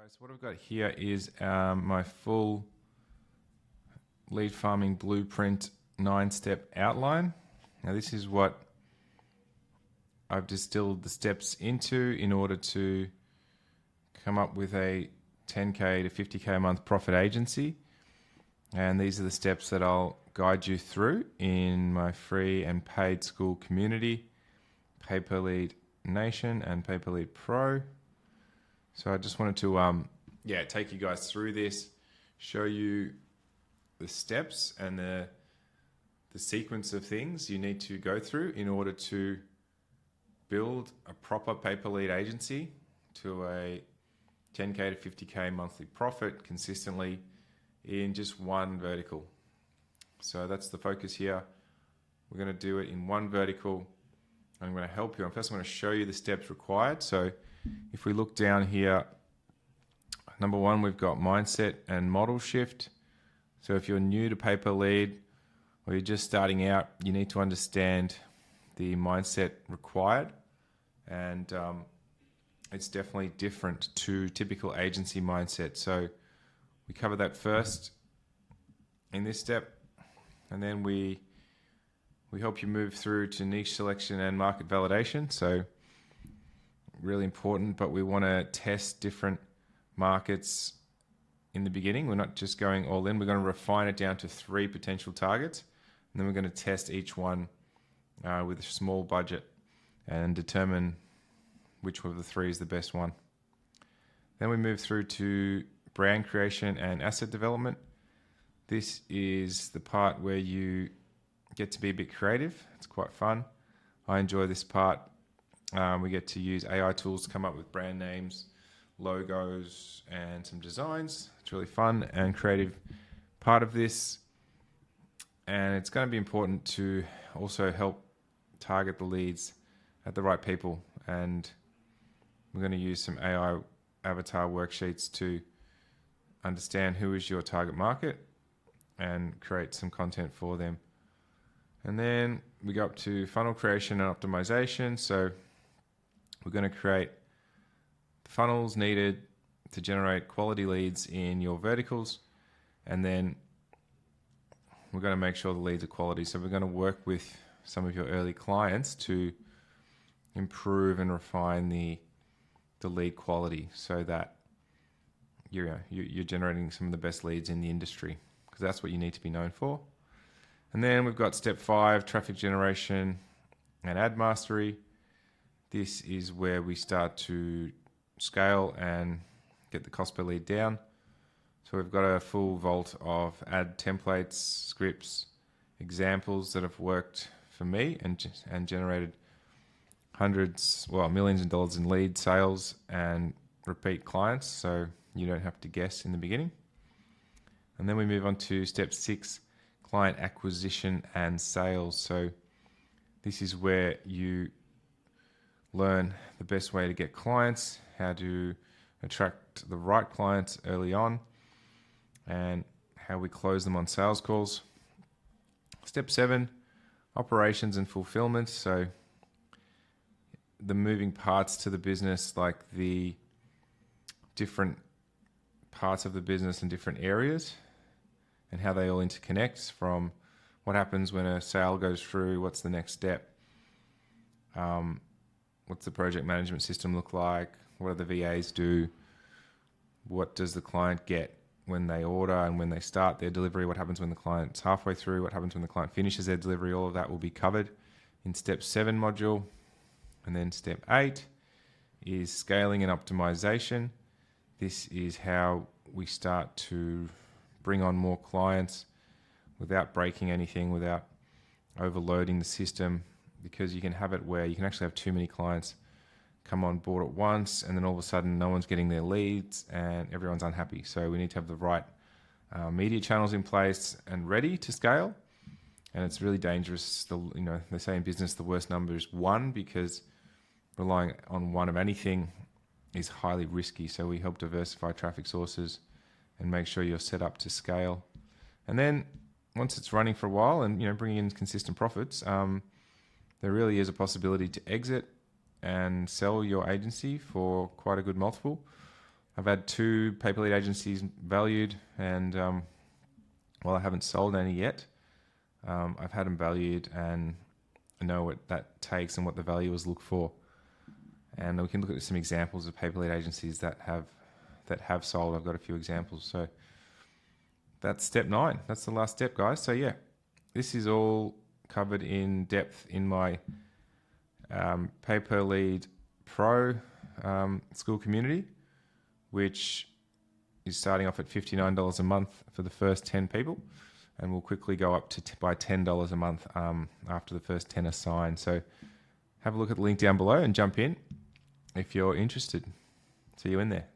guys, what I've got here is my full lead farming blueprint 9-step outline. Now this is what I've distilled the steps into in order to come up with a 10K to 50K a month profit agency. And these are the steps that I'll guide you through in my free and paid school community, Paper Lead Nation and Paper Lead Pro. So I just wanted to take you guys through this, show you the steps and the sequence of things you need to go through in order to build a proper paper lead agency to a 10K to 50K monthly profit consistently in just one vertical. So that's the focus here. We're going to do it in one vertical. I'm going to help you. First, I'm going to show you the steps required. So if we look down here, number one, we've got mindset and model shift. So if you're new to paper lead or you're just starting out, you need to understand the mindset required. And it's definitely different to typical agency mindset. So we cover that first in this step. And then we help you move through to niche selection and market validation. So really important, but we want to test different markets in the beginning. We're not just going all in. We're going to refine it down to 3 potential targets. And then we're going to test each one with a small budget and determine which of the 3 is the best one. Then we move through to brand creation and asset development. This is the part where you get to be a bit creative. It's quite fun. I enjoy this part. We get to use AI tools to come up with brand names, logos, and some designs. It's really fun and creative part of this. And it's going to be important to also help target the leads at the right people. And we're going to use some AI avatar worksheets to understand who is your target market and create some content for them. And then we go up to funnel creation and optimization. So we're going to create funnels needed to generate quality leads in your verticals. And then we're going to make sure the leads are quality. So we're going to work with some of your early clients to improve and refine the lead quality so that you're generating some of the best leads in the industry, because that's what you need to be known for. And then we've got step 5, traffic generation and ad mastery. This is where we start to scale and get the cost per lead down. So we've got a full vault of ad templates, scripts, examples that have worked for me and generated millions of dollars in lead sales and repeat clients, so you don't have to guess in the beginning. And then we move on to step 6, client acquisition and sales. So this is where you learn the best way to get clients, how to attract the right clients early on, and how we close them on sales calls. Step 7, operations and fulfillment. So the moving parts to the business, like the different parts of the business in different areas and how they all interconnect, from what happens when a sale goes through, what's the next step, what's the project management system look like, what do the VAs do, what does the client get when they order and when they start their delivery, what happens when the client's halfway through, what happens when the client finishes their delivery. All of that will be covered in step 7 module. And then step 8 is scaling and optimization. This is how we start to bring on more clients without breaking anything, without overloading the system, because you can have it where you can actually have too many clients come on board at once, and then all of a sudden no one's getting their leads and everyone's unhappy. So we need to have the right media channels in place and ready to scale. And it's really dangerous. They say in business the worst number is 1, because relying on one of anything is highly risky. So we help diversify traffic sources and make sure you're set up to scale. And then once it's running for a while and bringing in consistent profits, there really is a possibility to exit and sell your agency for quite a good multiple. I've had 2 paper lead agencies valued, and while I haven't sold any yet, I've had them valued and I know what that takes and what the valuers look for. And we can look at some examples of paper lead agencies that have sold. I've got a few examples. So that's step 9. That's the last step, guys. So yeah, this is all covered in depth in my Paper Lead Pro school community, which is starting off at $59 a month for the first 10 people, and will quickly go up to by $10 a month after the first 10 are signed. So have a look at the link down below and jump in if you're interested. See you in there.